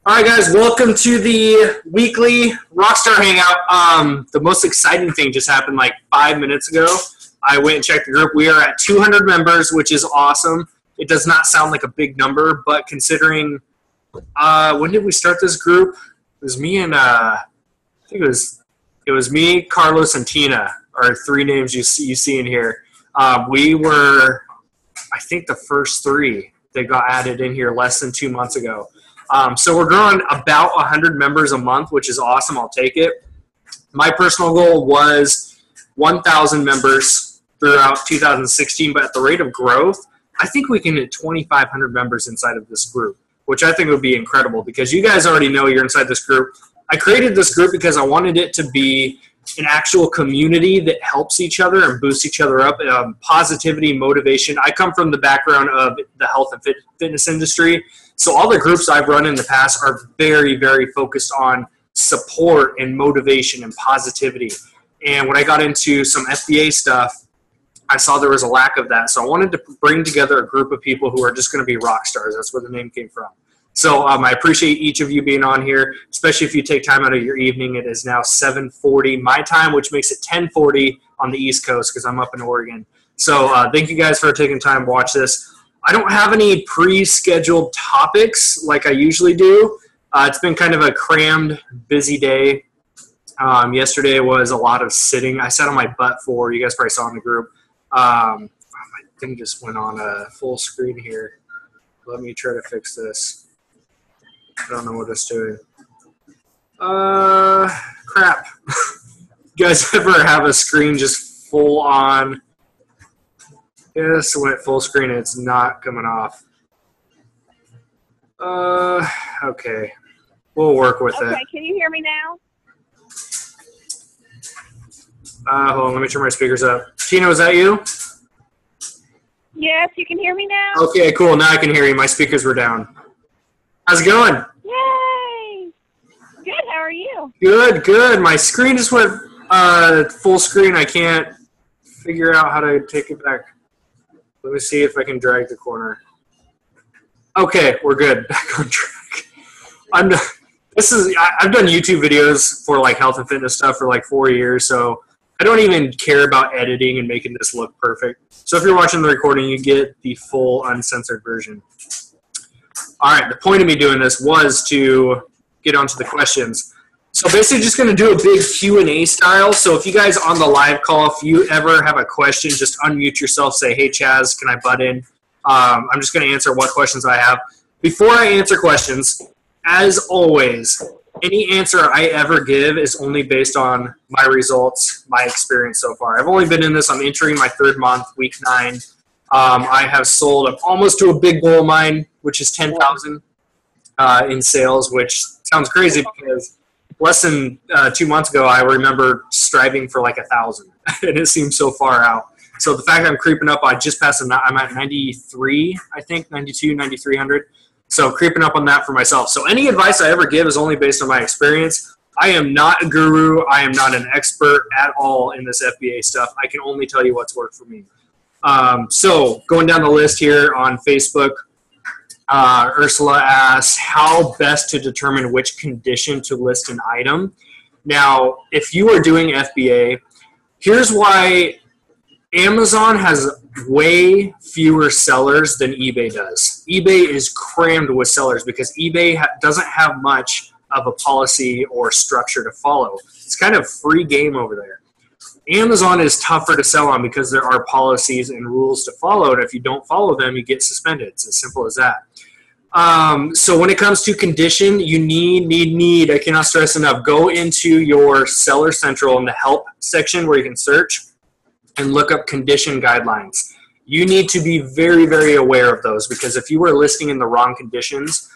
All right, guys, welcome to the weekly Rockstar Hangout. The most exciting thing just happened like 5 minutes ago. I went and checked the group. We are at 200 members, which is awesome. It does not sound like a big number, but considering when did we start this group? It was me and I think it was me, Carlos, and Tina are three names you see in here. We were, I think, the first three that got added in here less than 2 months ago. So we're growing about 100 members a month, which is awesome. I'll take it. My personal goal was 1,000 members throughout 2016, but at the rate of growth, I think we can hit 2,500 members inside of this group, which I think would be incredible because you guys already know you're inside this group. I created this group because I wanted it to be an actual community that helps each other and boosts each other up. Positivity, motivation. I come from the background of the health and fitness industry. So all the groups I've run in the past are very, very focused on support and motivation and positivity. And when I got into some FBA stuff, I saw there was a lack of that. So I wanted to bring together a group of people who are just going to be rock stars. That's where the name came from. So I appreciate each of you being on here, especially if you take time out of your evening. It is now 7:40 my time, which makes it 10:40 on the East Coast because I'm up in Oregon. So thank you guys for taking time to watch this. I don't have any pre-scheduled topics like I usually do. It's been kind of a crammed, busy day. Yesterday was a lot of sitting. I sat on my butt for, you guys probably saw in the group. My thing just went on a full screen here. Let me try to fix this. I don't know what it's doing. Crap. You guys ever have a screen just full on? Yes, it went full screen and it's not coming off. Okay. We'll work with it. Okay, can you hear me now? Hold on, let me turn my speakers up. Tina, was that you? Yes, you can hear me now? Okay, cool. Now I can hear you. My speakers were down. How's it going? Yay! Good, how are you? Good, good. My screen just went full screen. I can't figure out how to take it back. Let me see if I can drag the corner. Okay, we're good. Back on track. I've done YouTube videos for like health and fitness stuff for like 4 years, so I don't even care about editing and making this look perfect. So if you're watching the recording, you get the full uncensored version. All right, the point of me doing this was to get onto the questions. So basically just going to do a big Q&A style. So if you guys on the live call, if you ever have a question, just unmute yourself, say, hey, Chaz, can I butt in? I'm just going to answer what questions I have. Before I answer questions, as always, any answer I ever give is only based on my results, my experience so far. I've only been in this. I'm entering my third month, week 9. I have sold almost to a big goal of mine, which is 10,000 in sales, which sounds crazy because less than 2 months ago, I remember striving for like 1,000, and it seems so far out. So the fact that I'm creeping up, I just passed, I'm at 93, I think, 92, 9,300. So creeping up on that for myself. So any advice I ever give is only based on my experience. I am not a guru. I am not an expert at all in this FBA stuff. I can only tell you what's worked for me. So going down the list here on Facebook, Ursula asks, how best to determine which condition to list an item? Now, if you are doing FBA, here's why Amazon has way fewer sellers than eBay does. eBay is crammed with sellers because eBay doesn't have much of a policy or structure to follow. It's kind of free game over there. Amazon is tougher to sell on because there are policies and rules to follow, and if you don't follow them, you get suspended. It's as simple as that. So when it comes to condition, you need, I cannot stress enough, go into your Seller Central in the help section where you can search and look up condition guidelines. You need to be very, very aware of those because if you are listing in the wrong conditions,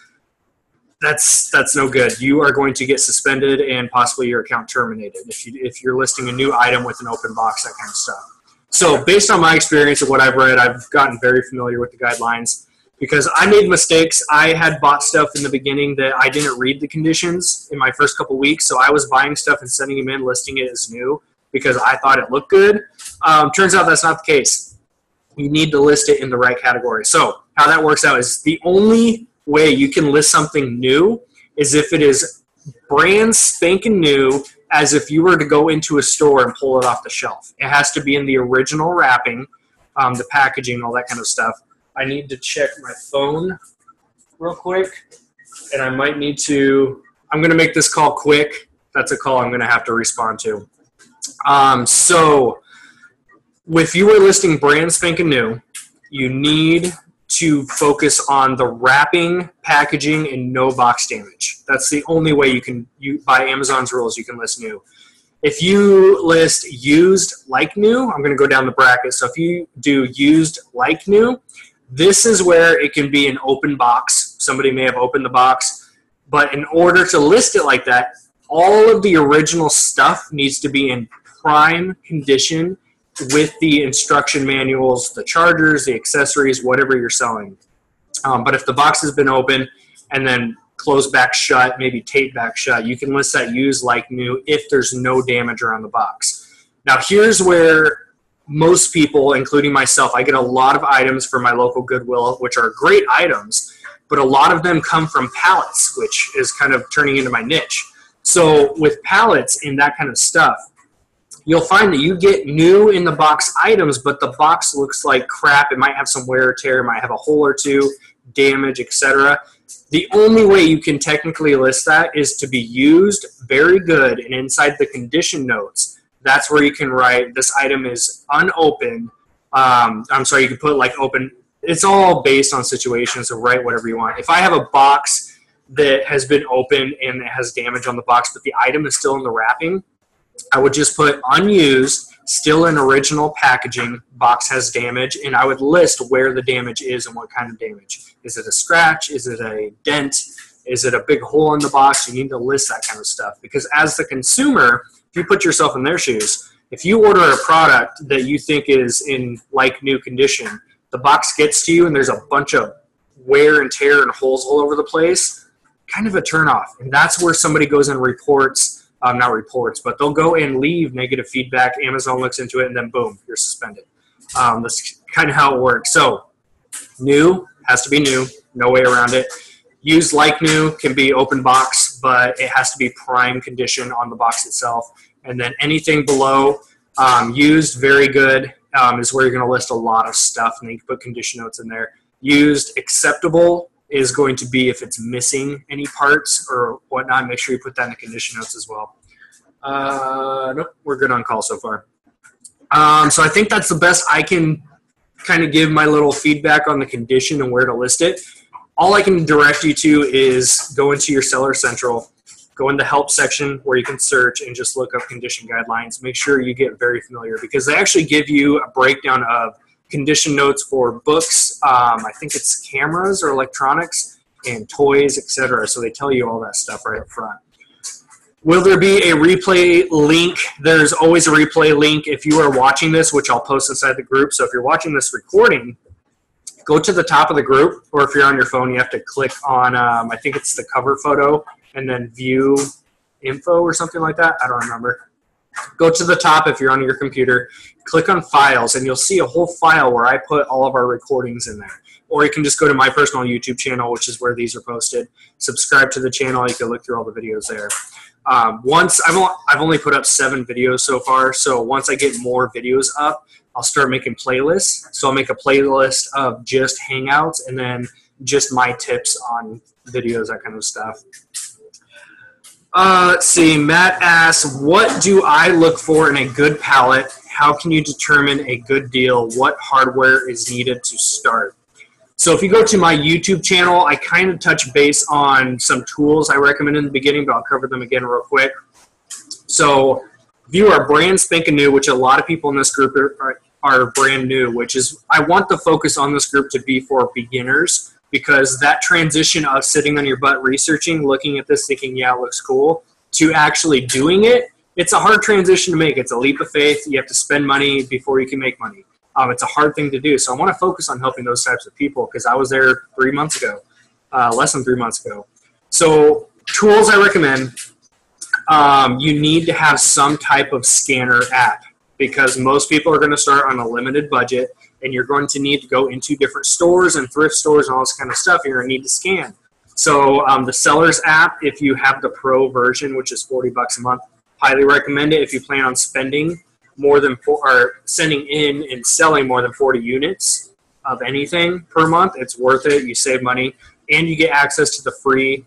that's no good. You are going to get suspended and possibly your account terminated if you're listing a new item with an open box, that kind of stuff. So based on my experience of what I've read, I've gotten very familiar with the guidelines because I made mistakes. I had bought stuff in the beginning that I didn't read the conditions in my first couple weeks, so I was buying stuff and sending them in, listing it as new because I thought it looked good. Turns out that's not the case. You need to list it in the right category. So how that works out is the only way you can list something new is if it is brand spanking new, as if you were to go into a store and pull it off the shelf. It has to be in the original wrapping, the packaging, all that kind of stuff. I need to check my phone real quick, and I might need to, I'm going to make this call quick. That's a call I'm going to have to respond to. So if you were listing brand spanking new, you need to focus on the wrapping, packaging, and no box damage. That's the only way you can, by Amazon's rules, you can list new. If you list used like new, I'm going to go down the bracket. So if you do used like new, this is where it can be an open box. Somebody may have opened the box, but in order to list it like that, all of the original stuff needs to be in prime condition with the instruction manuals, the chargers, the accessories, whatever you're selling. But if the box has been open and then closed back shut, maybe taped back shut, you can list that used like new if there's no damage around the box. Now here's where most people, including myself, I get a lot of items from my local Goodwill, which are great items, but a lot of them come from Pallets, which is kind of turning into my niche. So with Pallets and that kind of stuff, you'll find that you get new in the box items, but the box looks like crap. It might have some wear or tear, it might have a hole or two, damage, etc. The only way you can technically list that is to be used, very good, and inside the condition notes, that's where you can write this item is unopened. I'm sorry, you can put like open. It's all based on situations, so write whatever you want. If I have a box that has been opened and it has damage on the box, but the item is still in the wrapping, I would just put unused, still in original packaging, box has damage, and I would list where the damage is and what kind of damage. Is it a scratch? Is it a dent? Is it a big hole in the box? You need to list that kind of stuff, because as the consumer, if you put yourself in their shoes, if you order a product that you think is in like new condition, the box gets to you and there's a bunch of wear and tear and holes all over the place, kind of a turnoff. And that's where somebody goes and reports, not reports, but they'll go and leave negative feedback. Amazon looks into it, and then boom, you're suspended. That's kind of how it works. So new has to be new, no way around it. Used like new can be open box, but it has to be prime condition on the box itself. And then anything below used, very good, is where you're going to list a lot of stuff, and then you can put condition notes in there. Used, acceptable is going to be if it's missing any parts or whatnot. Make sure you put that in the condition notes as well. Nope, we're good on call so far. So I think that's the best I can kind of give my little feedback on the condition and where to list it. All I can direct you to is go into your Seller Central, go in the help section where you can search and just look up condition guidelines. Make sure you get very familiar, because they actually give you a breakdown of condition notes for books, I think it's cameras or electronics, and toys, etc. So they tell you all that stuff right up front. Will there be a replay link? There's always a replay link if you are watching this, which I'll post inside the group. So if you're watching this recording, go to the top of the group, or if you're on your phone, you have to click on, I think it's the cover photo, and then view info or something like that. I don't remember. Go to the top if you're on your computer, click on files, and you'll see a whole file where I put all of our recordings in there. Or you can just go to my personal YouTube channel, which is where these are posted. Subscribe to the channel. You can look through all the videos there. Once I've only put up 7 videos so far, so once I get more videos up, I'll start making playlists. So I'll make a playlist of just Hangouts and then just my tips on videos, that kind of stuff. Let's see, Matt asks, what do I look for in a good pallet? How can you determine a good deal? What hardware is needed to start? So if you go to my YouTube channel, I kind of touch base on some tools I recommend in the beginning, but I'll cover them again real quick. So if you are brand spanking new, which a lot of people in this group are brand new, which is, I want the focus on this group to be for beginners, because that transition of sitting on your butt researching, looking at this, thinking, yeah, it looks cool, to actually doing it, it's a hard transition to make. It's a leap of faith. You have to spend money before you can make money. It's a hard thing to do. So I want to focus on helping those types of people, because I was there 3 months ago, less than 3 months ago. So tools I recommend, you need to have some type of scanner app, because most people are going to start on a limited budget, and you're going to need to go into different stores and thrift stores and all this kind of stuff. You're going to need to scan. So the Sellers app, if you have the Pro version, which is $40 a month, highly recommend it if you plan on spending more than or sending in and selling more than 40 units of anything per month. It's worth it. You save money, and you get access to the free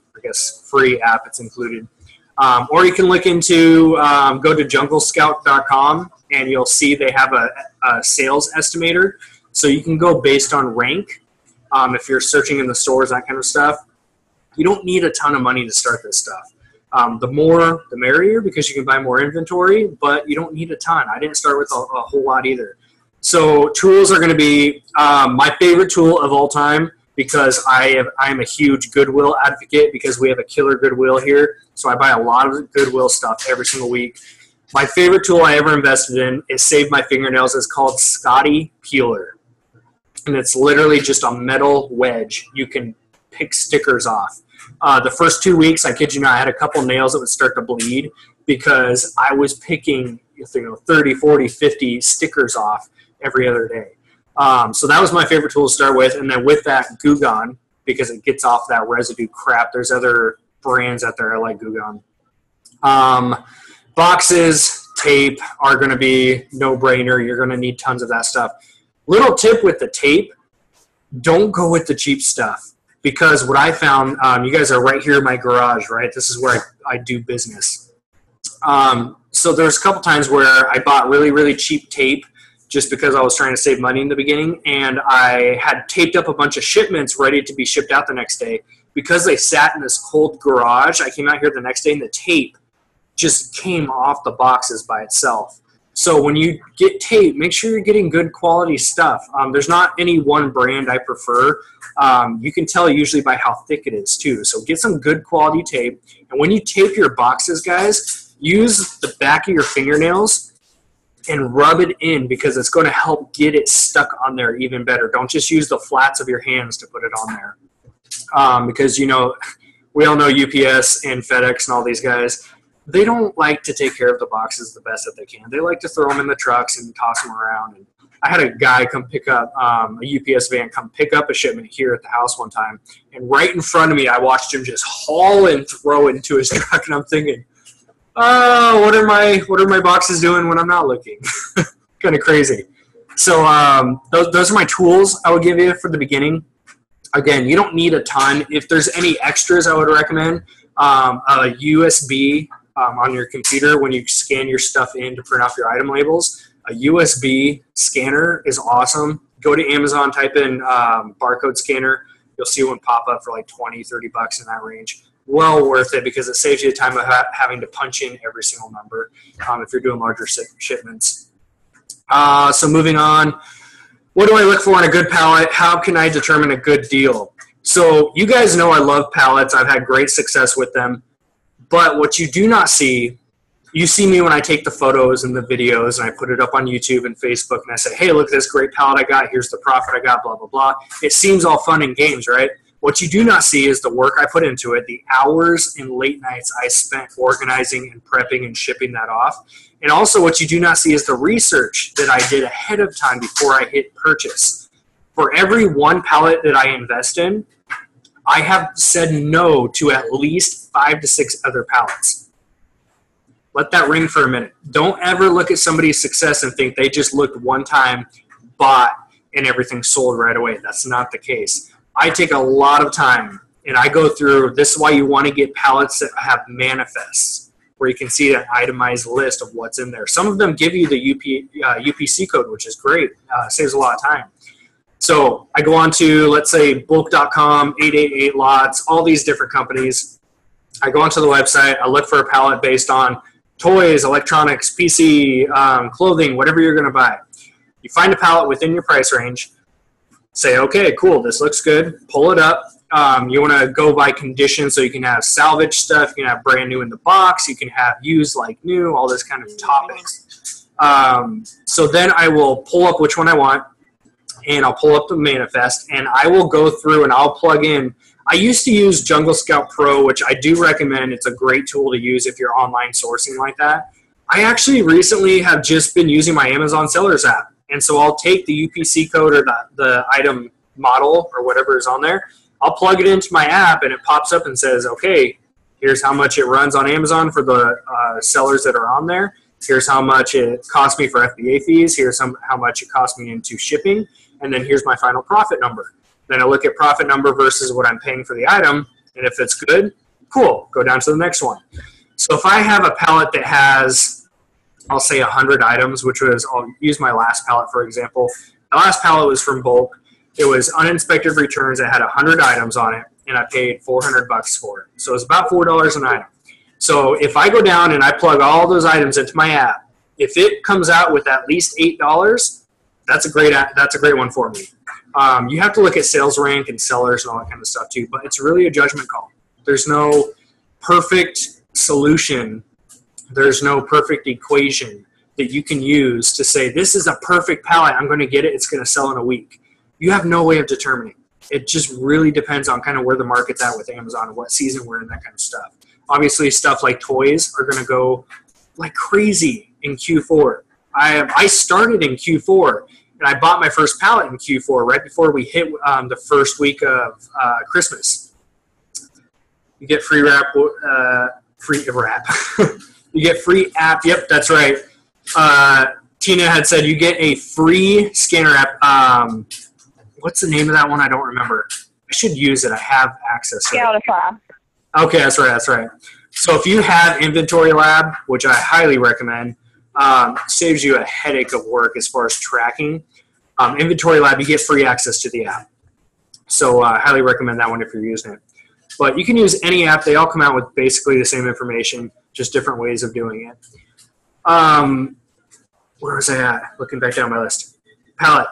app. It's included. Or you can look into, go to junglescout.com, and you'll see they have a sales estimator. So you can go based on rank. If you're searching in the stores, that kind of stuff. You don't need a ton of money to start this stuff. The more, the merrier, because you can buy more inventory, but you don't need a ton. I didn't start with a whole lot either. So tools are going to be my favorite tool of all time, because I'm a huge Goodwill advocate, because we have a killer Goodwill here. So I buy a lot of Goodwill stuff every single week. My favorite tool I ever invested in is Save My Fingernails. It's called Scotty Peeler. And it's literally just a metal wedge. You can pick stickers off. The first 2 weeks, I kid you not, I had a couple nails that would start to bleed because I was picking 30, 40, 50 stickers off every other day. So that was my favorite tool to start with. And then with that, Goo Gone, because it gets off that residue crap. There's other brands out there like Goo Gone. Boxes, tape are going to be no-brainer. You're going to need tons of that stuff. Little tip with the tape, don't go with the cheap stuff. Because what I found, you guys are right here in my garage, right? This is where I do business. So there's a couple times where I bought really, really cheap tape just because I was trying to save money in the beginning. And I had taped up a bunch of shipments ready to be shipped out the next day. Because they sat in this cold garage, I came out here the next day and the tape just came off the boxes by itself. So when you get tape, make sure you're getting good quality stuff. There's not any one brand I prefer. You can tell usually by how thick it is too. So get some good quality tape. And when you tape your boxes, guys, use the back of your fingernails and rub it in, because it's going to help get it stuck on there even better. Don't just use the flats of your hands to put it on there. Because, we all know UPS and FedEx and all these guys. They don't like to take care of the boxes the best that they can. They like to throw them in the trucks and toss them around. And I had a guy come pick up, a UPS van come pick up a shipment here at the house one time. And right in front of me, I watched him just haul and throw it into his truck. And I'm thinking, oh, what are my boxes doing when I'm not looking? Kind of crazy. So those are my tools I would give you for the beginning. Again, you don't need a ton. If there's any extras, I would recommend a USB on your computer when you scan your stuff in to print off your item labels. A USB scanner is awesome. Go to Amazon, type in barcode scanner. You'll see one pop up for like 20, 30 bucks in that range. Well worth it, because it saves you the time of having to punch in every single number if you're doing larger shipments. So moving on, what do I look for in a good pallet? How can I determine a good deal? So you guys know I love pallets. I've had great success with them. But what you do not see, you see me when I take the photos and the videos and I put it up on YouTube and Facebook and I say, hey, look at this great pallet I got. Here's the profit I got, blah, blah, blah. It seems all fun and games, right? What you do not see is the work I put into it, the hours and late nights I spent organizing and prepping and shipping that off. And also what you do not see is the research that I did ahead of time before I hit purchase. For every one pallet that I invest in, I have said no to at least 5 to 6 other pallets. Let that ring for a minute. Don't ever look at somebody's success and think they just looked one time, bought, and everything sold right away. That's not the case. I take a lot of time, and I go through, this is why you want to get pallets that have manifests, where you can see an itemized list of what's in there. Some of them give you the UPC code, which is great. Saves a lot of time. So I go on to, let's say, bulk.com, 888 lots, all these different companies. I go onto the website. I look for a pallet based on toys, electronics, PC, clothing, whatever you're going to buy. You find a pallet within your price range. Say, okay, cool, this looks good. Pull it up. You want to go by condition, so you can have salvage stuff. You can have brand new in the box. You can have used like new, all this kind of topics. So then I will pull up which one I want, and I'll pull up the manifest, and I will go through and I'll plug in. I used to use Jungle Scout Pro, which I do recommend. It's a great tool to use if you're online sourcing like that. I actually recently have just been using my Amazon Sellers app. And so I'll take the UPC code or the item model or whatever is on there. I'll plug it into my app, and it pops up and says, okay, here's how much it runs on Amazon for the sellers that are on there. Here's how much it cost me for FBA fees. Here's how much it cost me into shipping. And then here's my final profit number. Then I look at profit number versus what I'm paying for the item. And if it's good, cool, go down to the next one. So if I have a pallet that has, I'll say 100 items, which was, I'll use my last pallet for example. My last pallet was from bulk. It was uninspected returns. It had 100 items on it, and I paid $400 for it. So it was about $4 an item. So if I go down and I plug all those items into my app, if it comes out with at least $8, that's a great one for me. You have to look at sales rank and sellers and all that kind of stuff too, but it's really a judgment call. There's no perfect solution. There's no perfect equation that you can use to say, this is a perfect pallet. I'm going to get it. It's going to sell in a week. You have no way of determining. It just really depends on kind of where the market's at with Amazon and what season we're in, that kind of stuff. Obviously, stuff like toys are going to go like crazy in Q4. I started in Q4, and I bought my first pallet in Q4 right before we hit the first week of Christmas. You get free wrap, you get free app. Yep, that's right. Tina had said you get a free scanner app. What's the name of that one? I don't remember. I should use it. I have access to it. Okay, that's right. So if you have Inventory Lab, which I highly recommend, saves you a headache of work as far as tracking. Inventory Lab, you get free access to the app. So I highly recommend that one if you're using it. But you can use any app. They all come out with basically the same information, just different ways of doing it. Where was I at? Looking back down my list. Pallet.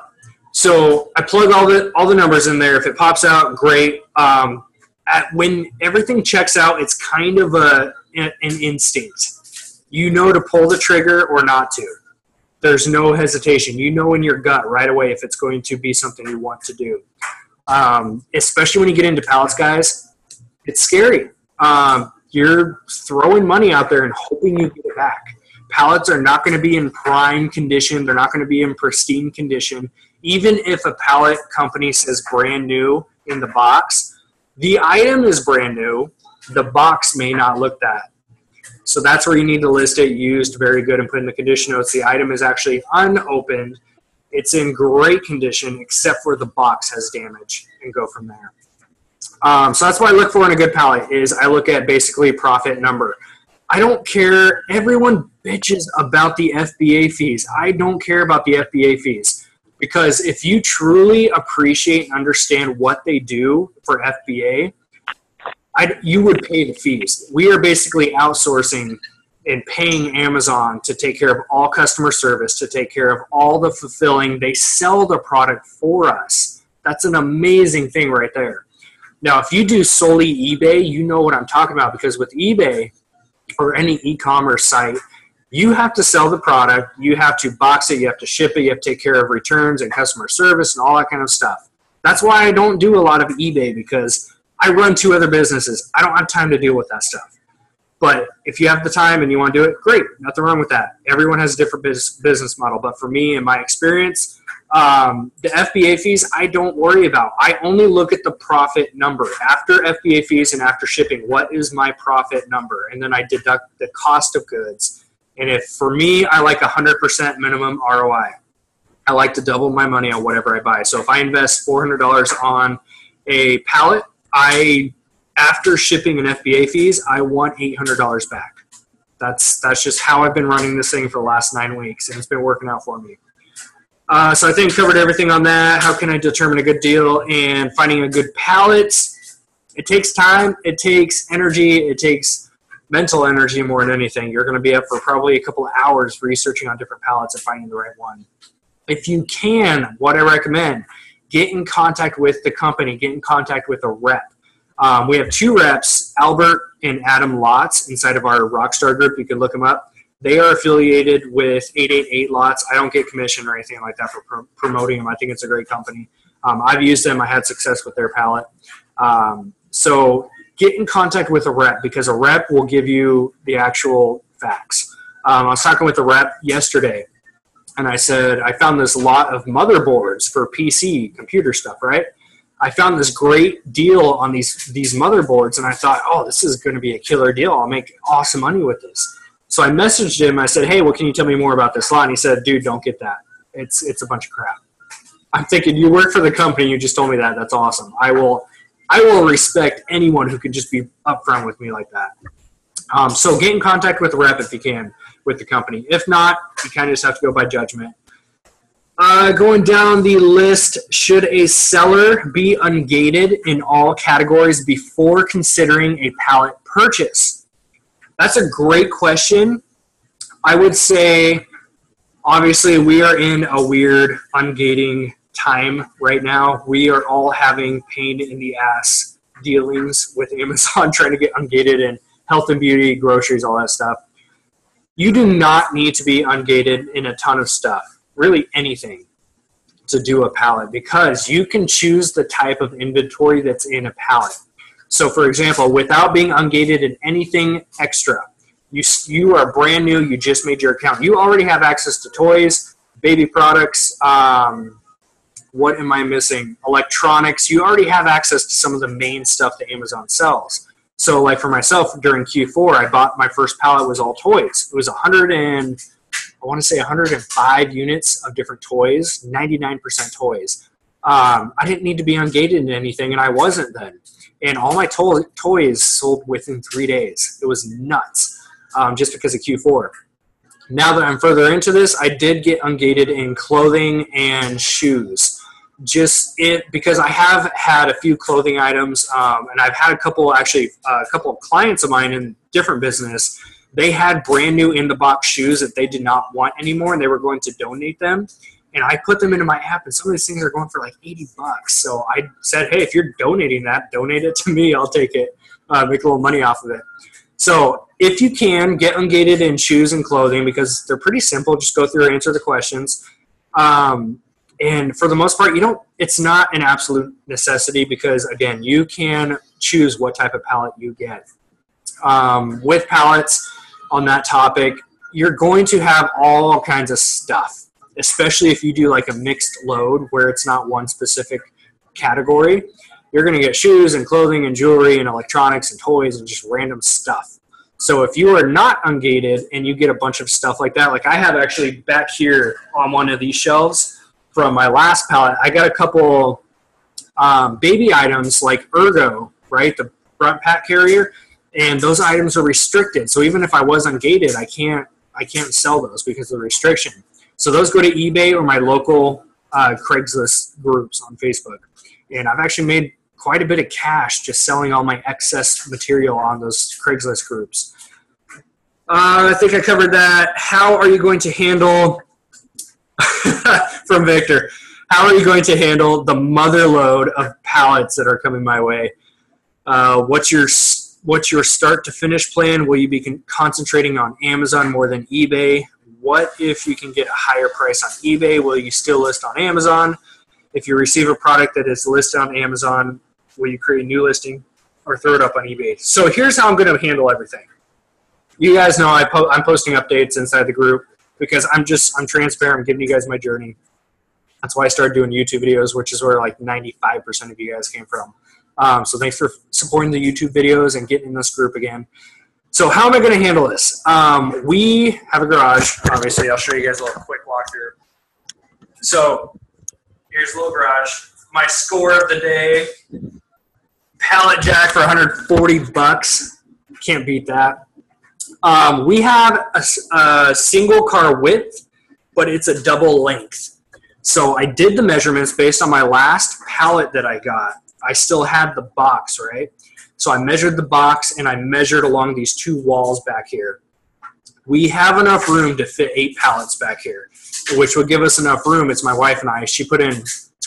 So I plug all the numbers in there. If it pops out, great. When everything checks out, it's kind of an instinct. You know to pull the trigger or not to. There's no hesitation. You know in your gut right away if it's going to be something you want to do. Especially when you get into pallets, guys, it's scary. You're throwing money out there and hoping you get it back. Pallets are not going to be in prime condition. They're not going to be in pristine condition. Even if a pallet company says brand new in the box, the item is brand new. The box may not look that. So that's where you need to list it used very good and put in the condition notes. The item is actually unopened. It's in great condition except for the box has damage, and go from there. So that's what I look for in a good pallet is I look at basically profit number. I don't care. Everyone bitches about the FBA fees. I don't care about the FBA fees. Because if you truly appreciate and understand what they do for FBA, you would pay the fees. We are basically outsourcing and paying Amazon to take care of all customer service, to take care of all the fulfilling. They sell the product for us. That's an amazing thing right there. Now, if you do solely eBay, you know what I'm talking about, because with eBay or any e-commerce site, you have to sell the product, you have to box it, you have to ship it, you have to take care of returns and customer service and all that kind of stuff. That's why I don't do a lot of eBay, because I run 2 other businesses. I don't have time to deal with that stuff. But if you have the time and you want to do it, great. Nothing wrong with that. Everyone has a different business model. But for me and my experience, the FBA fees, I don't worry about. I only look at the profit number. After FBA fees and after shipping, what is my profit number? And then I deduct the cost of goods. And if, for me, I like 100% minimum ROI. I like to double my money on whatever I buy. So if I invest $400 on a pallet, after shipping and FBA fees, I want $800 back. That's just how I've been running this thing for the last 9 weeks, and it's been working out for me. So I think covered everything on that. How can I determine a good deal and finding a good pallet? It takes time. It takes energy. It takes mental energy more than anything. You're going to be up for probably a couple of hours researching on different pallets and finding the right one. If you can, what I recommend, get in contact with the company, get in contact with a rep. We have 2 reps, Albert and Adam Lots, inside of our Rockstar group. You can look them up. They are affiliated with 888 Lots. I don't get commission or anything like that for promoting them. I think it's a great company. I've used them. I had success with their pallet. So get in contact with a rep, because a rep will give you the actual facts. I was talking with a rep yesterday, and I said, I found this lot of motherboards for PC computer stuff, right? I found this great deal on these motherboards, and I thought, oh, this is going to be a killer deal. I'll make awesome money with this. So I messaged him. I said, hey, what can you tell me more about this lot? And he said, dude, don't get that. It's a bunch of crap. I'm thinking, you work for the company. You just told me that. That's awesome. I will respect anyone who can just be upfront with me like that. So get in contact with the rep if you can with the company. If not, you kind of just have to go by judgment. Going down the list, should a seller be ungated in all categories before considering a pallet purchase? That's a great question. I would say, obviously, we are in a weird ungating time right now. We are all having pain in the ass dealings with Amazon trying to get ungated in health and beauty, groceries, all that stuff. You do not need to be ungated in a ton of stuff, really anything, to do a pallet, because you can choose the type of inventory that's in a pallet. So for example, without being ungated in anything extra, you are brand new, you just made your account. You already have access to toys, baby products, what am I missing? Electronics. You already have access to some of the main stuff that Amazon sells. So like for myself, during Q4, I bought my first pallet was all toys. It was 105 units of different toys, 99% toys. I didn't need to be ungated in anything, and I wasn't then. And all my toys sold within 3 days. It was nuts, just because of Q4. Now that I'm further into this, I did get ungated in clothing and shoes. Because I have had a few clothing items, and I've had a couple of clients of mine in different business. They had brand new in the box shoes that they did not want anymore, and they were going to donate them. And I put them into my app, and some of these things are going for like $80. So I said, hey, if you're donating that, donate it to me. I'll take it, make a little money off of it. So if you can, get ungated in shoes and clothing, because they're pretty simple. Just go through and answer the questions. And for the most part, it's not an absolute necessity, because again, you can choose what type of pallet you get. With pallets, on that topic, you're going to have all kinds of stuff, especially if you do like a mixed load where it's not one specific category. You're going to get shoes and clothing and jewelry and electronics and toys and just random stuff. So if you are not ungated and you get a bunch of stuff like that, like I have actually back here on one of these shelves from my last pallet, I got a couple baby items like Ergo, right, the front pack carrier, and those items are restricted. So even if I was ungated, I can't sell those because of the restriction. So those go to eBay or my local Craigslist groups on Facebook. And I've actually made quite a bit of cash just selling all my excess material on those Craigslist groups. I think I covered that. How are you going to handle, from Victor, how are you going to handle the mother load of pallets that are coming my way? What's your start to finish plan? Will you be concentrating on Amazon more than eBay? What if you can get a higher price on eBay? Will you still list on Amazon? If you receive a product that is listed on Amazon, will you create a new listing or throw it up on eBay? So here's how I'm going to handle everything. You guys know I'm posting updates inside the group because I'm transparent. I'm giving you guys my journey. That's why I started doing YouTube videos, which is where like 95% of you guys came from. So thanks for supporting the YouTube videos and getting in this group again. So how am I going to handle this? We have a garage, obviously. I'll show you guys a little quick walkthrough. So here's a little garage. My score of the day, pallet jack for 140 bucks. Can't beat that. We have a single car width, but it's a double length. So I did the measurements based on my last pallet that I got. I still had the box, right? So I measured the box and I measured along these two walls back here. We have enough room to fit 8 pallets back here, which would give us enough room. It's my wife and I. It's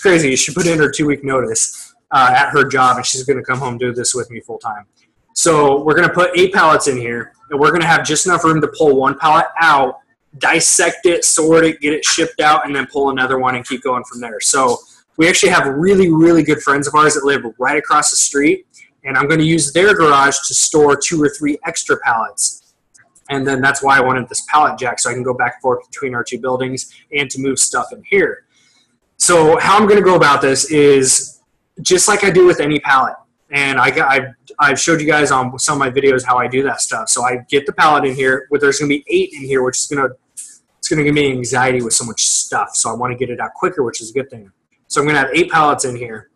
crazy. She put in her 2-week notice at her job, and she's going to come home and do this with me full time. So we're going to put 8 pallets in here, and we're going to have just enough room to pull one pallet out, dissect it, sort it, get it shipped out, and then pull another one and keep going from there. So we actually have really, really good friends of ours that live right across the street, and I'm going to use their garage to store 2 or 3 extra pallets. And then that's why I wanted this pallet jack, so I can go back and forth between our 2 buildings and to move stuff in here. So how I'm going to go about this is just like I do with any pallet. And I've showed you guys on some of my videos how I do that stuff. So I get the pallet in here, but there's going to be 8 in here, which is going to give me anxiety with so much stuff. So I want to get it out quicker, which is a good thing. So I'm going to have 8 pallets in here,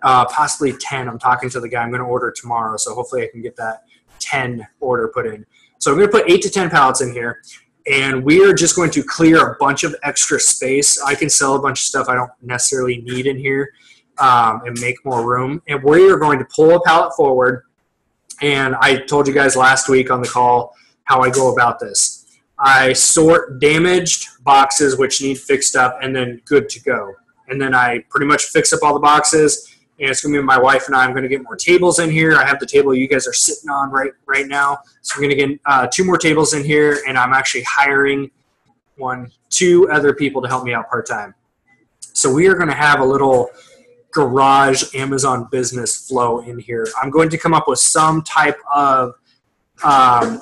possibly 10. I'm talking to the guy I'm going to order tomorrow, so hopefully I can get that 10 order put in. So I'm going to put 8 to 10 pallets in here, and we are just going to clear a bunch of extra space. I can sell a bunch of stuff I don't necessarily need in here and make more room. And we are going to pull a pallet forward, and I told you guys last week on the call how I go about this. I sort damaged boxes which need fixed up and then good to go. And then I pretty much fix up all the boxes, and it's going to be my wife and I. I'm going to get more tables in here. I have the table you guys are sitting on right now. So we're going to get 2 more tables in here, and I'm actually hiring 2 other people to help me out part-time. So we are going to have a little garage Amazon business flow in here. I'm going to come up with some type of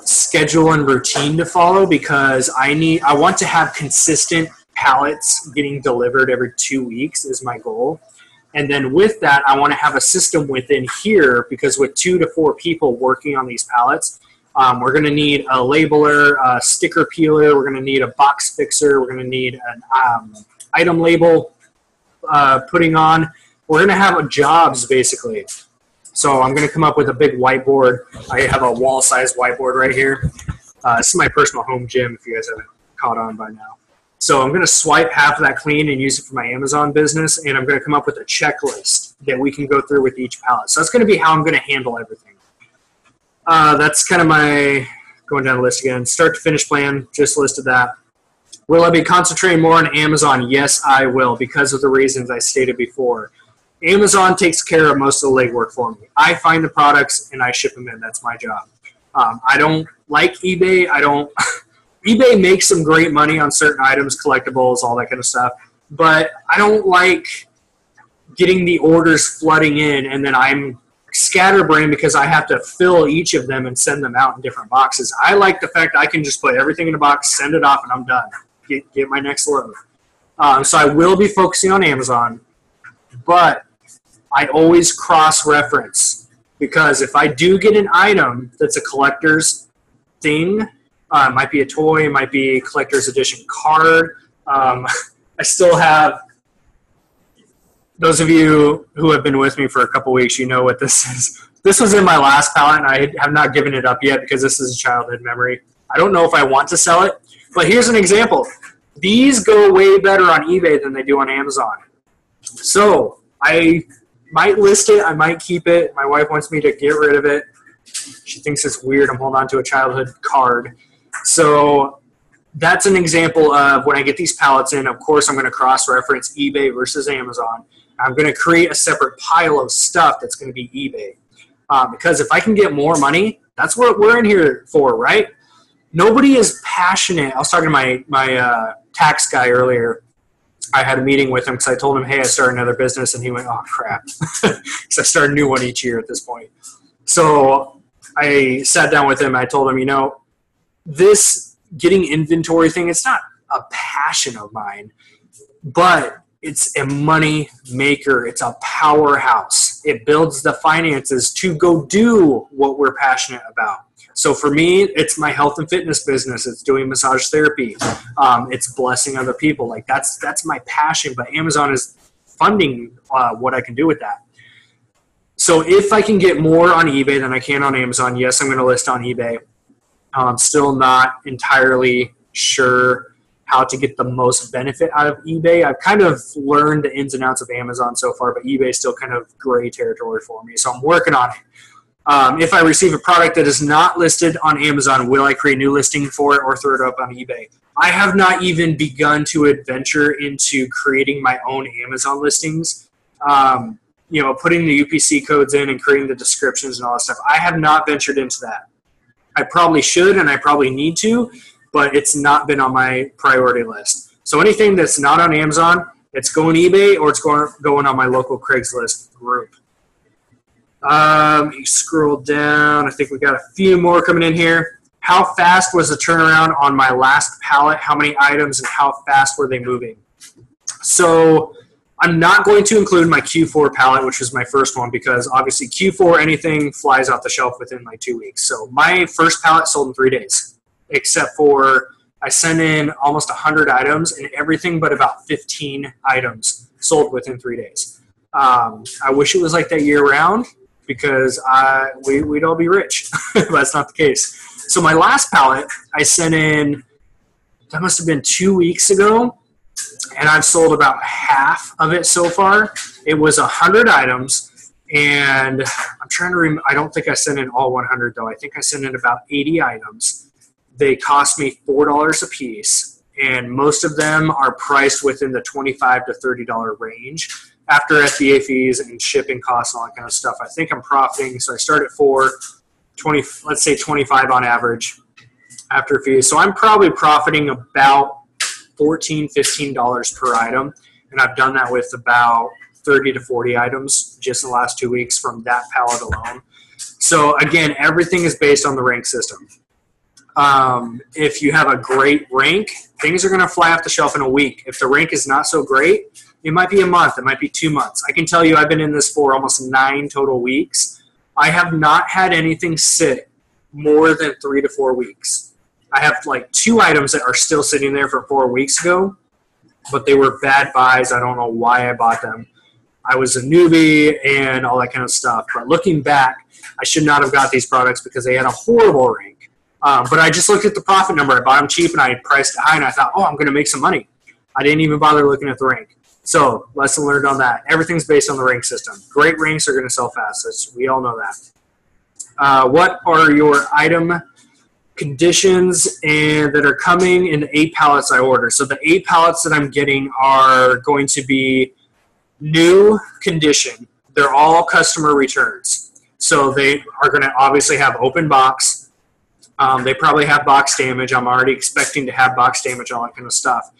schedule and routine to follow, because I want to have consistent pallets getting delivered every 2 weeks is my goal. And then with that, I want to have a system within here, because with 2 to 4 people working on these pallets, we're going to need a labeler, a sticker peeler, we're going to need a box fixer, we're going to need an item label putting on. We're going to have jobs basically. So I'm going to come up with a big whiteboard. I have a wall-sized whiteboard right here. This is my personal home gym, if you guys haven't caught on by now. So I'm going to swipe half of that clean and use it for my Amazon business, and I'm going to come up with a checklist that we can go through with each pallet. So that's going to be how I'm going to handle everything. That's kind of my going down the list again. Start to finish plan, just listed that. Will I be concentrating more on Amazon? Yes, I will, because of the reasons I stated before. Amazon takes care of most of the legwork for me. I find the products and I ship them in. That's my job. I don't like eBay. eBay makes some great money on certain items, collectibles, all that kind of stuff. But I don't like getting the orders flooding in, and then I'm scatterbrained because I have to fill each of them and send them out in different boxes. I like the fact I can just put everything in a box, send it off, and I'm done. Get my next load. So I will be focusing on Amazon, but I always cross-reference, because if I do get an item that's a collector's thing, it might be a toy, it might be a collector's edition card. I still have, those of you who have been with me for a couple weeks, you know what this is. This was in my last pallet, and I have not given it up yet because this is a childhood memory. I don't know if I want to sell it, but here's an example. These go way better on eBay than they do on Amazon. So I might list it, I might keep it. My wife wants me to get rid of it. She thinks it's weird I'm holding on to a childhood card. So that's an example of when I get these pallets in, of course I'm going to cross-reference eBay versus Amazon. I'm going to create a separate pile of stuff that's going to be eBay. Because if I can get more money, that's what we're in here for, right? Nobody is passionate. I was talking to my tax guy earlier. I had a meeting with him because I told him, hey, I started another business, and he went, oh, crap. Because I start a new one each year at this point. So I sat down with him. I told him, you know, this getting inventory thing, it's not a passion of mine, but it's a money maker. It's a powerhouse. It builds the finances to go do what we're passionate about. So for me, it's my health and fitness business. It's doing massage therapy. It's blessing other people. Like that's my passion, but Amazon is funding what I can do with that. So if I can get more on eBay than I can on Amazon, yes, I'm going to list on eBay. I'm still not entirely sure how to get the most benefit out of eBay. I've kind of learned the ins and outs of Amazon so far, but eBay is still kind of gray territory for me. So I'm working on it. If I receive a product that is not listed on Amazon, will I create a new listing for it or throw it up on eBay? I have not even begun to adventure into creating my own Amazon listings. You know, putting the UPC codes in and creating the descriptions and all that stuff. I have not ventured into that. I probably should and I probably need to, but it's not been on my priority list. So anything that's not on Amazon, it's going eBay or it's going on my local Craigslist group. You scroll down. I think we got a few more coming in here. How fast was the turnaround on my last pallet? How many items and how fast were they moving? So I'm not going to include my Q4 pallet, which was my first one, because obviously Q4, anything flies off the shelf within like 2 weeks. So my first pallet sold in 3 days, except for I sent in almost 100 items, and everything but about 15 items sold within 3 days. I wish it was like that year round, because we'd all be rich. But that's not the case. So my last pallet, I sent in, that must have been 2 weeks ago, and I've sold about half of it so far. It was 100 items, and I'm trying to remember. I don't think I sent in all 100, though. I think I sent in about 80 items. They cost me $4 a piece, and most of them are priced within the $25 to $30 range. After FBA fees and shipping costs and all that kind of stuff, I think I'm profiting. So I start at let's say 25 on average after fees. So I'm probably profiting about $14, $15 per item, and I've done that with about 30 to 40 items just in the last 2 weeks from that pallet alone. So again, everything is based on the rank system. If you have a great rank, things are going to fly off the shelf in a week. If the rank is not so great, it might be a month, it might be 2 months. I can tell you I've been in this for almost 9 total weeks. I have not had anything sit more than 3 to 4 weeks. I have like 2 items that are still sitting there from 4 weeks ago, but they were bad buys. I don't know why I bought them. I was a newbie and all that kind of stuff. But looking back, I should not have got these products because they had a horrible rank. But I just looked at the profit number. I bought them cheap and I priced it high, and I thought, oh, I'm going to make some money. I didn't even bother looking at the rank. So lesson learned on that. Everything's based on the rank system. Great ranks are going to sell fast. We all know that. What are your item conditions and that are coming in the 8 pallets I ordered? So the 8 pallets that I'm getting are going to be new condition. They're all customer returns. So they are going to obviously have open box. They probably have box damage. I'm already expecting to have box damage, all that kind of stuff.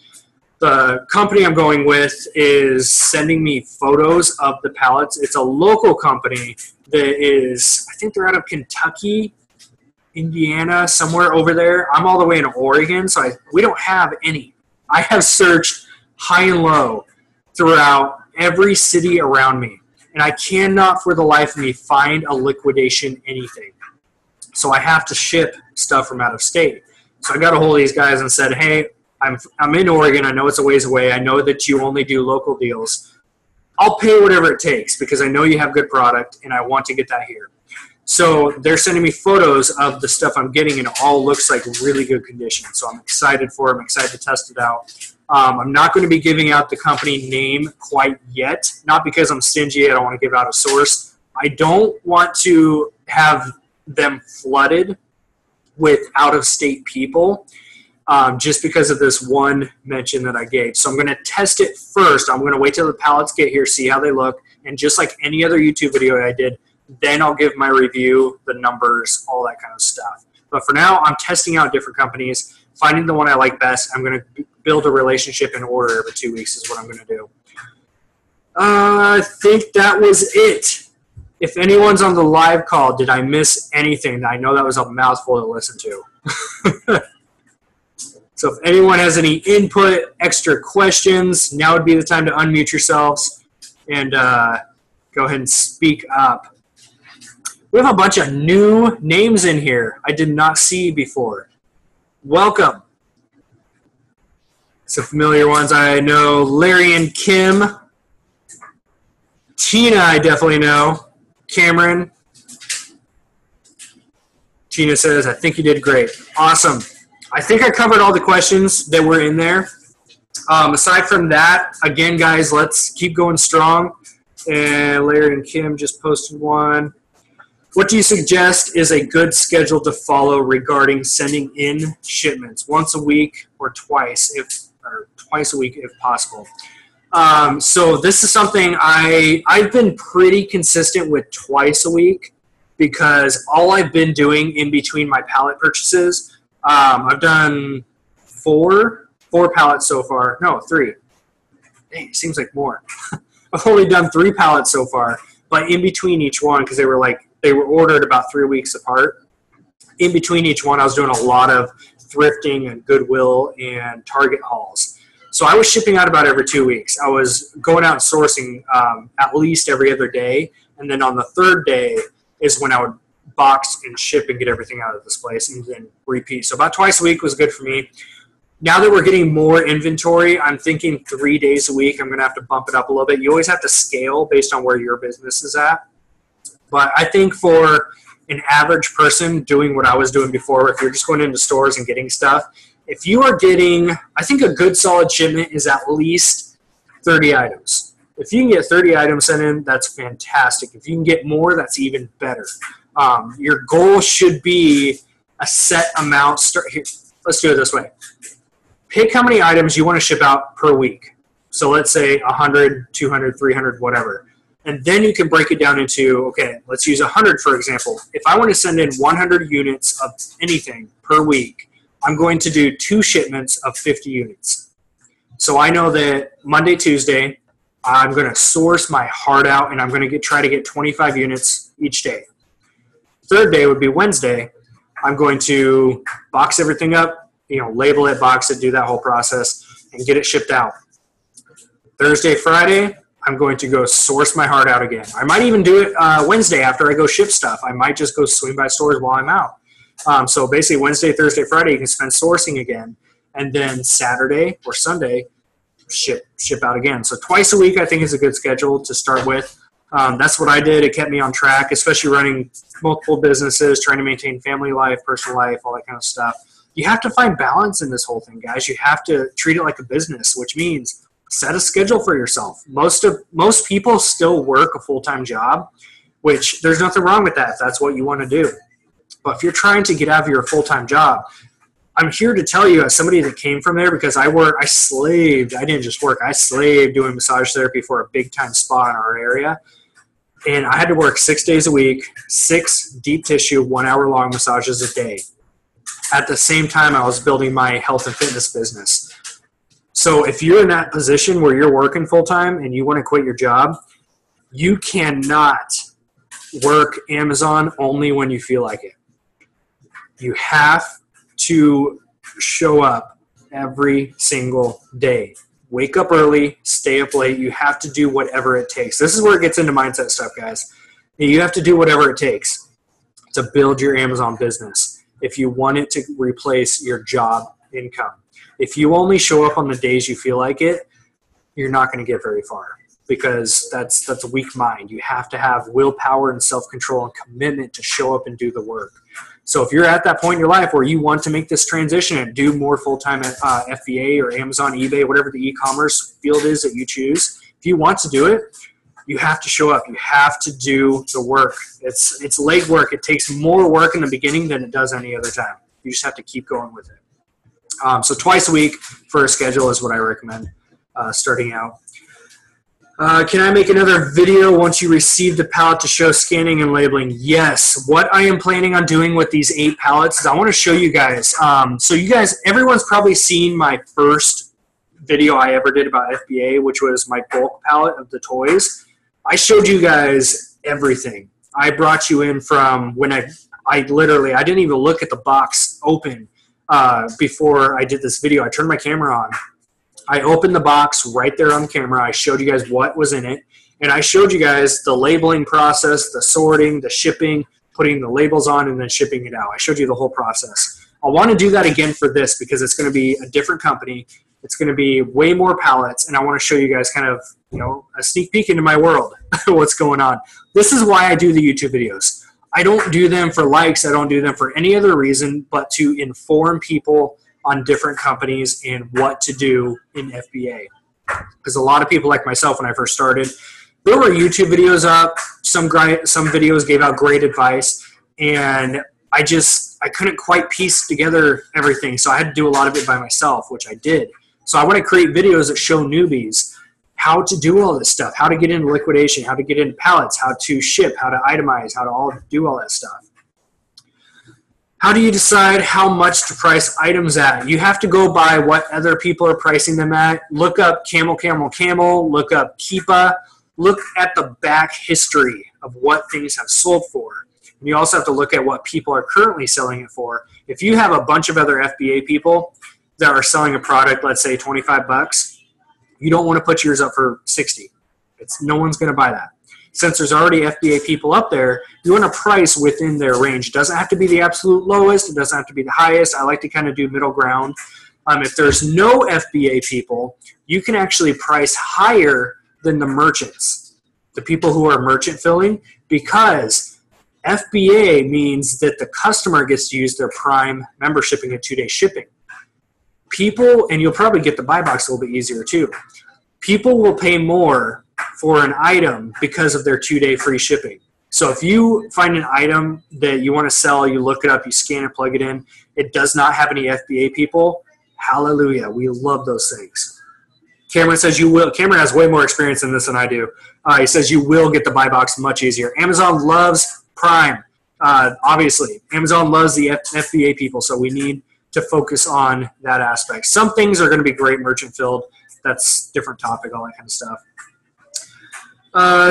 The company I'm going with is sending me photos of the pallets. It's a local company that is, I think they're out of Kentucky, Indiana, somewhere over there. I'm all the way in Oregon, so we don't have any. I have searched high and low throughout every city around me, and I cannot for the life of me find a liquidation anything. So I have to ship stuff from out of state. So I got a hold of these guys and said, hey, I'm in Oregon. I know it's a ways away. I know that you only do local deals. I'll pay whatever it takes because I know you have good product and I want to get that here. So they're sending me photos of the stuff I'm getting, and it all looks like really good condition. So I'm excited for it. I'm excited to test it out. I'm not going to be giving out the company name quite yet, not because I'm stingy. I don't want to give out a source. I don't want to have them flooded with out-of-state people. Just because of this one mention that I gave. So I'm going to test it first. I'm going to wait till the pallets get here, see how they look, and just like any other YouTube video I did, then I'll give my review, the numbers, all that kind of stuff. But for now, I'm testing out different companies, finding the one I like best. I'm going to build a relationship and order every 2 weeks is what I'm going to do. I think that was it. If anyone's on the live call, did I miss anything? I know that was a mouthful to listen to. So if anyone has any input, extra questions, now would be the time to unmute yourselves and go ahead and speak up. We have a bunch of new names in here I did not see before. Welcome. Some familiar ones I know. Larry and Kim. Tina I definitely know. Cameron. Tina says, I think you did great. Awesome. I think I covered all the questions that were in there. Aside from that, again, guys, let's keep going strong. And Larry and Kim just posted one. What do you suggest is a good schedule to follow regarding sending in shipments? Once a week or twice a week if possible. So this is something I've been pretty consistent with twice a week because all I've been doing in between my pallet purchases, I've done four pallets so far. No, 3. Dang, it seems like more. I've only done 3 pallets so far, but in between each one, because they were ordered about 3 weeks apart. In between each one, I was doing a lot of thrifting and Goodwill and Target hauls. So So I was shipping out about every 2 weeks. I was going out and sourcing at least every other day. And then on the third day is when I would box and ship and get everything out of this place and then repeat. So about twice a week was good for me. Now that we're getting more inventory, I'm thinking 3 days a week. I'm going to have to bump it up a little bit. You always have to scale based on where your business is at. But I think for an average person doing what I was doing before, if you're just going into stores and getting stuff, if you are getting, I think a good solid shipment is at least 30 items. If you can get 30 items sent in, that's fantastic. If you can get more, that's even better. Your goal should be a set amount. Here, let's do it this way. Pick how many items you want to ship out per week. So let's say 100, 200, 300, whatever. And then you can break it down into, okay, let's use 100 for example. If I want to send in 100 units of anything per week, I'm going to do 2 shipments of 50 units. So I know that Monday, Tuesday, I'm going to source my heart out and I'm going to try to get 25 units each day. Third day would be Wednesday. I'm going to box everything up, label it, box it, do that whole process, and get it shipped out. Thursday, Friday, I'm going to go source my heart out again. I might even do it Wednesday after I go ship stuff. I might just go swing by stores while I'm out. So basically Wednesday, Thursday, Friday, you can spend sourcing again. And then Saturday or Sunday, ship out again. So twice a week I think is a good schedule to start with. That's what I did. It kept me on track, especially running multiple businesses, trying to maintain family life, personal life, all that kind of stuff. You have to find balance in this whole thing, guys. You have to treat it like a business, which means set a schedule for yourself. Most people still work a full-time job, which there's nothing wrong with that if that's what you want to do. But if you're trying to get out of your full-time job, I'm here to tell you as somebody that came from there, because I slaved. I didn't just work. I slaved doing massage therapy for a big-time spa in our area. And I had to work 6 days a week, 6 deep tissue, 1 hour long massages a day. At the same time, I was building my health and fitness business. So if you're in that position where you're working full-time and you want to quit your job, you cannot work Amazon only when you feel like it. You have to show up every single day. Wake up early, stay up late. You have to do whatever it takes. This is where it gets into mindset stuff, guys. You have to do whatever it takes to build your Amazon business if you want it to replace your job income. If you only show up on the days you feel like it, you're not going to get very far, because that's a weak mind. You have to have willpower and self-control and commitment to show up and do the work. So if you're at that point in your life where you want to make this transition and do more full-time at FBA or Amazon, eBay, whatever the e-commerce field is that you choose, if you want to do it, you have to show up. You have to do the work. It's leg work. It takes more work in the beginning than it does any other time. You just have to keep going with it. So twice a week for a schedule is what I recommend starting out. Can I make another video once you receive the pallet to show scanning and labeling? Yes. What I am planning on doing with these 8 pallets is I want to show you guys. So you guys, everyone's probably seen my first video I ever did about FBA, which was my bulk pallet of the toys. I showed you guys everything. I brought you in from when I didn't even look at the box open before I did this video. I turned my camera on. I opened the box right there on camera. I showed you guys what was in it. And I showed you guys the labeling process, the sorting, the shipping, putting the labels on, and then shipping it out. I showed you the whole process. I want to do that again for this because it's going to be a different company. It's going to be way more pallets, and I want to show you guys kind of, a sneak peek into my world, what's going on. This is why I do the YouTube videos. I don't do them for likes. I don't do them for any other reason but to inform people on different companies and what to do in FBA. Because a lot of people like myself, when I first started, there were YouTube videos up. Some videos gave out great advice, and I couldn't quite piece together everything, so I had to do a lot of it by myself, which I did. So I want to create videos that show newbies how to do all this stuff, how to get into liquidation, how to get into pallets, how to ship, how to itemize, how to do all that stuff. How do you decide how much to price items at? You have to go by what other people are pricing them at. Look up Camel, look up Keepa, look at the back history of what things have sold for. And you also have to look at what people are currently selling it for. If you have a bunch of other FBA people that are selling a product, let's say 25 bucks, You don't want to put yours up for 60. No one's going to buy that. Since there's already FBA people up there, you want to price within their range. It doesn't have to be the absolute lowest. It doesn't have to be the highest. I like to kind of do middle ground. If there's no FBA people, you can actually price higher than the merchants, the people who are merchant filling, because FBA means that the customer gets to use their Prime membership and get 2-day shipping. People, and you'll probably get the buy box a little bit easier too, people will pay more for an item because of their 2-day free shipping. So if you find an item that you want to sell, you look it up, you scan it, plug it in, it does not have any FBA people, hallelujah, we love those things. Cameron says you will. Cameron has way more experience in this than I do. He says you will get the buy box much easier. Amazon loves Prime, obviously. Amazon loves the FBA people, so we need to focus on that aspect. Some things are going to be great merchant filled. That's a different topic, all that kind of stuff.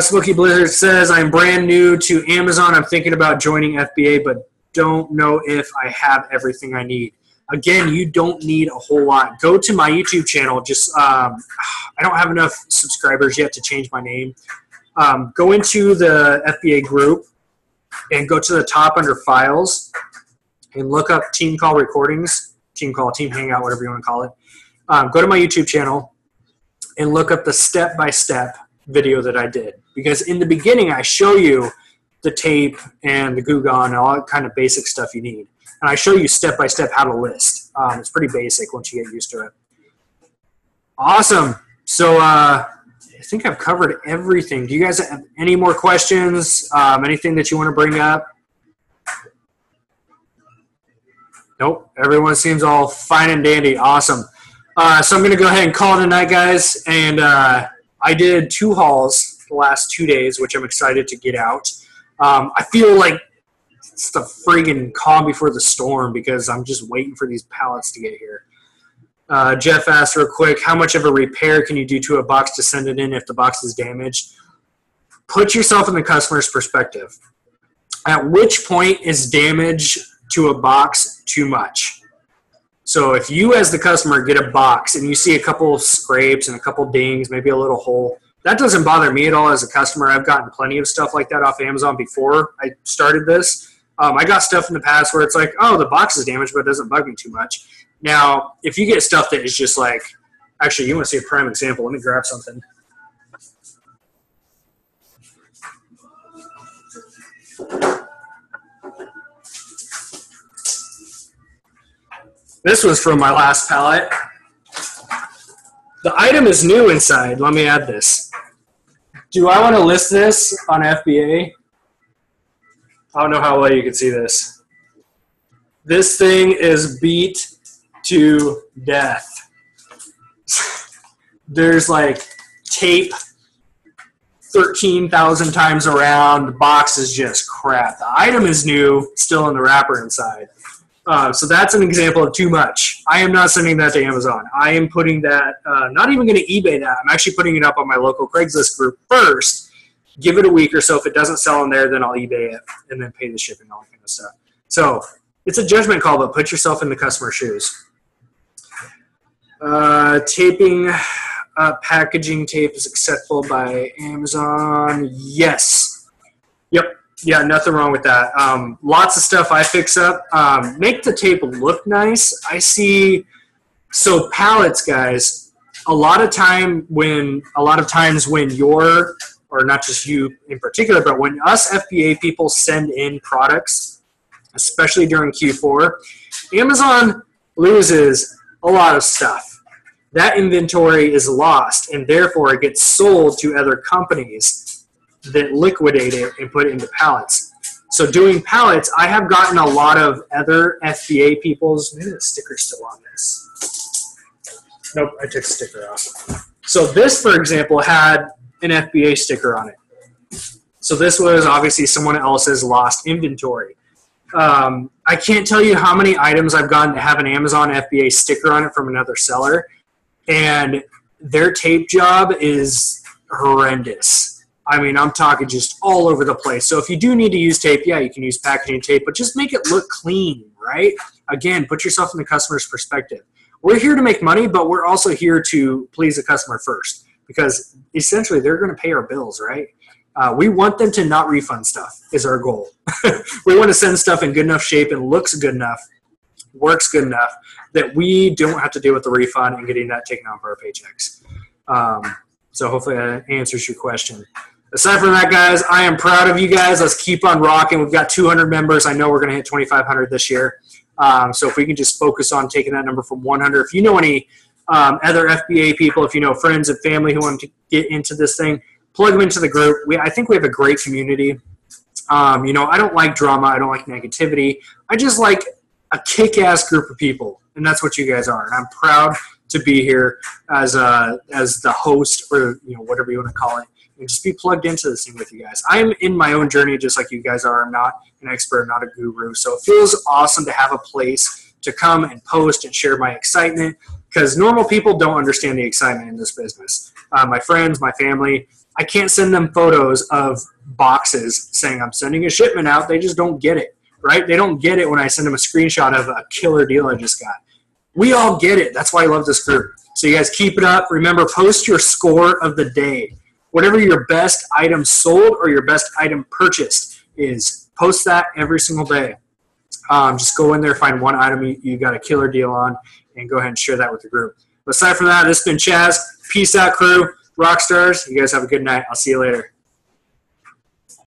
Smoky Blizzard says, I'm brand new to Amazon. I'm thinking about joining FBA, but don't know if I have everything I need. Again, you don't need a whole lot. Go to my YouTube channel. Just I don't have enough subscribers yet to change my name. Go into the FBA group and go to the top under Files and look up Team Call Recordings, Team Call, Team Hangout, whatever you want to call it. Go to my YouTube channel and look up the step-by-step video that I did, because in the beginning I show you the tape and the Goo Gone and all that kind of basic stuff you need, and I show you step by step how to list. It's pretty basic once you get used to it. Awesome. So I think I've covered everything. Do you guys have any more questions? Anything that you want to bring up? Nope. Everyone seems all fine and dandy. Awesome. So I'm going to go ahead and call it a night, guys, and I did 2 hauls the last 2 days, which I'm excited to get out. I feel like it's the friggin' calm before the storm because I'm just waiting for these pallets to get here. Jeff asked real quick, how much of a repair can you do to a box to send it in if the box is damaged? Put yourself in the customer's perspective. At which point is damage to a box too much? So if you as the customer get a box and you see a couple of scrapes and a couple dings, maybe a little hole, that doesn't bother me at all as a customer. I've gotten plenty of stuff like that off Amazon before I started this. I got stuff in the past where it's like, oh, the box is damaged, but it doesn't bug me too much. Now, if you get stuff that is just like, actually, you want to see a prime example. Let me grab something. This was from my last pallet. The item is new inside. Let me add this. Do I want to list this on FBA? I don't know how well you can see this. This thing is beat to death. There's like tape 13,000 times around. The box is just crap. The item is new, still in the wrapper inside. So that's an example of too much. I am not sending that to Amazon. I am putting that, not even going to eBay that. I'm actually putting it up on my local Craigslist group first. Give it a week or so. If it doesn't sell in there, then I'll eBay it and then pay the shipping and all that kind of stuff. So it's a judgment call, but put yourself in the customer's shoes. Taping packaging tape is acceptable by Amazon. Yes. Yep. Yeah, nothing wrong with that. Lots of stuff I fix up. Make the tape look nice. I see. So pallets, guys. A lot of times when you're, or not just you in particular, but when us FBA people send in products, especially during Q4, Amazon loses a lot of stuff. That inventory is lost, and therefore it gets sold to other companies that liquidate it and put it into pallets. So doing pallets, I have gotten a lot of other FBA people's, maybe the sticker's still on this. Nope, I took the sticker off. So this, for example, had an FBA sticker on it. So this was obviously someone else's lost inventory. I can't tell you how many items I've gotten to have an Amazon FBA sticker on it from another seller, and their tape job is horrendous. I mean, I'm talking just all over the place. So if you do need to use tape, yeah, you can use packaging tape, but just make it look clean, right? Again, put yourself in the customer's perspective. we're here to make money, but we're also here to please the customer first, because essentially they're going to pay our bills, right? We want them to not refund stuff is our goal. We want to send stuff in good enough shape and looks good enough, works good enough, that we don't have to deal with the refund and getting that taken off our paychecks. So hopefully that answers your question. Aside from that, guys, I am proud of you guys. Let's keep on rocking. We've got 200 members. I know we're going to hit 2,500 this year. So if we can just focus on taking that number from 100. If you know any other FBA people, if you know friends and family who want to get into this thing, plug them into the group. I think we have a great community. You know, I don't like drama. I don't like negativity. I just like a kick-ass group of people, and that's what you guys are. And I'm proud to be here as the host, or you know, whatever you want to call it, and just be plugged into this thing with you guys. I'm in my own journey just like you guys are. I'm not an expert, not a guru. So it feels awesome to have a place to come and post and share my excitement, because normal people don't understand the excitement in this business. My friends, my family, I can't send them photos of boxes saying I'm sending a shipment out. They just don't get it, right? They don't get it when I send them a screenshot of a killer deal I just got. We all get it. That's why I love this group. So you guys keep it up. Remember, post your score of the day. Whatever your best item sold or your best item purchased is, post that every single day. Just go in there, find one item you got a killer deal on, and go ahead and share that with the group. But aside from that, this has been Chaz. Peace out, crew. Rockstars. You guys have a good night. I'll see you later.